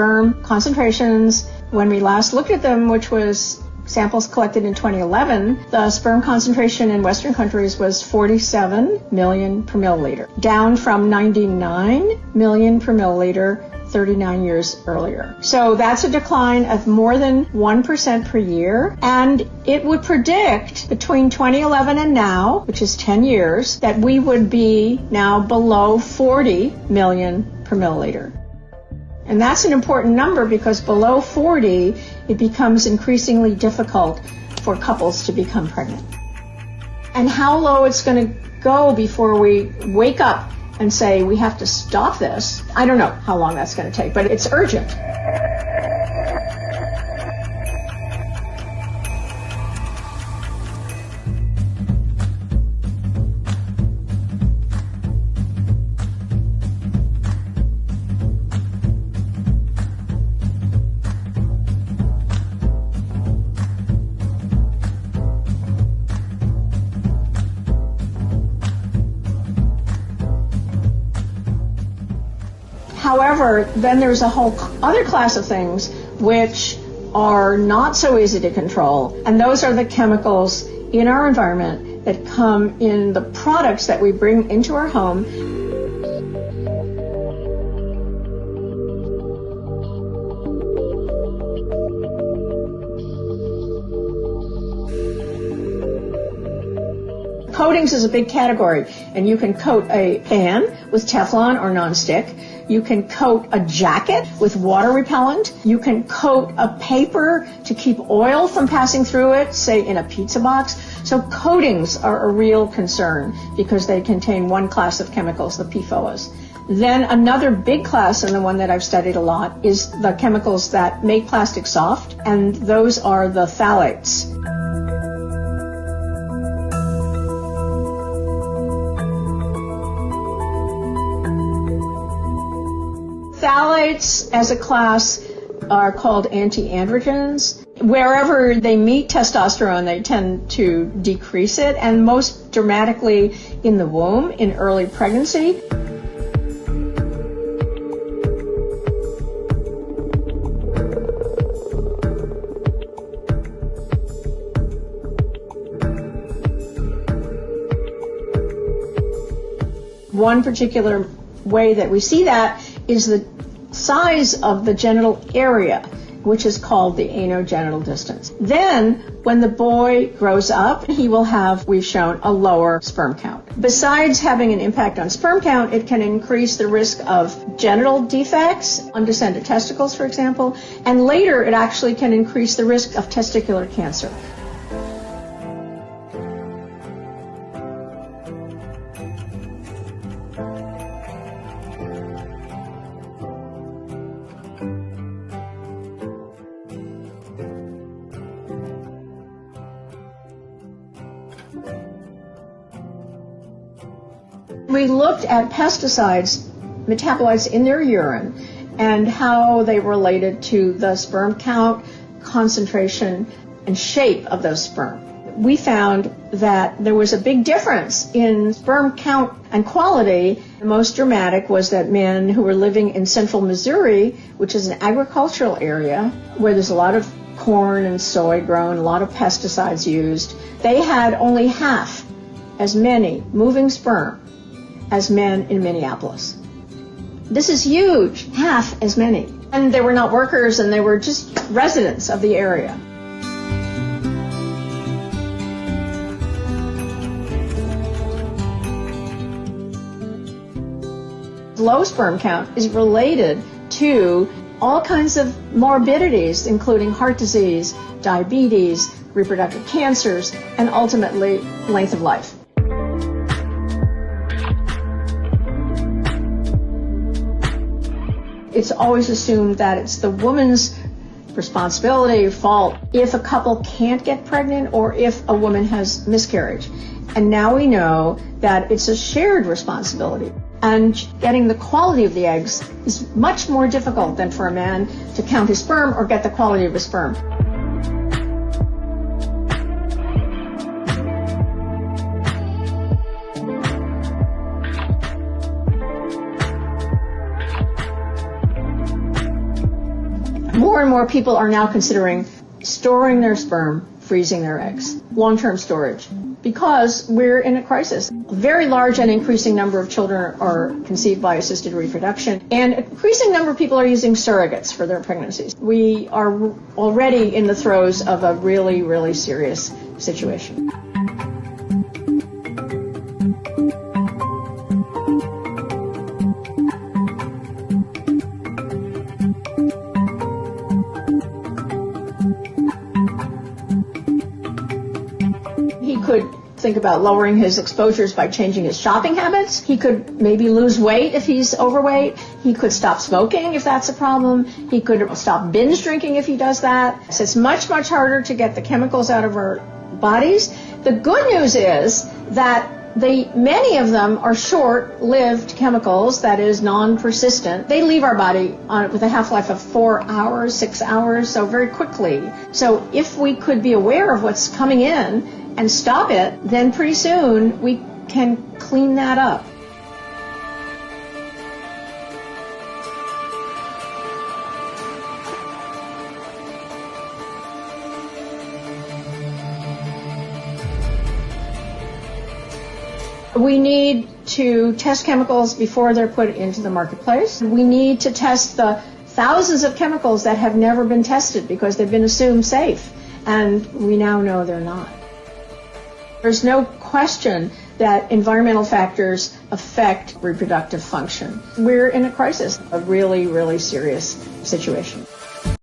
sperm concentrations, when we last looked at them, which was samples collected in 2011, the sperm concentration in Western countries was 47 million per milliliter, down from 99 million per milliliter 39 years earlier. So that's a decline of more than 1% per year, and it would predict between 2011 and now, which is 10 years, that we would be now below 40 million per milliliter. And that's an important number because below 40, it becomes increasingly difficult for couples to become pregnant. And how low it's going to go before we wake up and say we have to stop this, I don't know how long that's going to take, but it's urgent. However, then there's a whole other class of things which are not so easy to control, and those are the chemicals in our environment that come in the products that we bring into our home. Coatings is a big category, and you can coat a pan with Teflon or nonstick. You can coat a jacket with water repellent. You can coat a paper to keep oil from passing through it, say in a pizza box. So coatings are a real concern because they contain one class of chemicals, the PFOAs. Then another big class, and the one that I've studied a lot, is the chemicals that make plastic soft, and those are the phthalates. Phthalates as a class are called anti-androgens. Wherever they meet testosterone, they tend to decrease it, and most dramatically in the womb, in early pregnancy. One particular way that we see that is the size of the genital area, which is called the anogenital distance. Then, when the boy grows up, he will have, we've shown, a lower sperm count. Besides having an impact on sperm count, it can increase the risk of genital defects, undescended testicles, for example, and later it actually can increase the risk of testicular cancer. We looked at pesticides, metabolites in their urine, and how they related to the sperm count, concentration, and shape of those sperm. We found that there was a big difference in sperm count and quality. The most dramatic was that men who were living in central Missouri, which is an agricultural area where there's a lot of corn and soy grown, a lot of pesticides used, they had only half as many moving sperm as men in Minneapolis. This is huge, half as many. And they were not workers, and they were just residents of the area. Low sperm count is related to all kinds of morbidities, including heart disease, diabetes, reproductive cancers, and ultimately length of life. It's always assumed that it's the woman's responsibility or fault if a couple can't get pregnant or if a woman has miscarriage. And now we know that it's a shared responsibility. And getting the quality of the eggs is much more difficult than for a man to count his sperm or get the quality of his sperm. More and more people are now considering storing their sperm, freezing their eggs, long-term storage, because we're in a crisis. A very large and increasing number of children are conceived by assisted reproduction, and an increasing number of people are using surrogates for their pregnancies. We are already in the throes of a really, really serious situation. He could think about lowering his exposures by changing his shopping habits. He could maybe lose weight if he's overweight. He could stop smoking if that's a problem. He could stop binge drinking if he does that. So it's much, much harder to get the chemicals out of our bodies. The good news is that many of them are short-lived chemicals, that is, non-persistent. They leave our body with a half-life of 4 hours, 6 hours, so very quickly. So if we could be aware of what's coming in and stop it, then pretty soon we can clean that up. We need to test chemicals before they're put into the marketplace. We need to test the thousands of chemicals that have never been tested because they've been assumed safe, and we now know they're not. There's no question that environmental factors affect reproductive function. We're in a crisis, a really, really serious situation.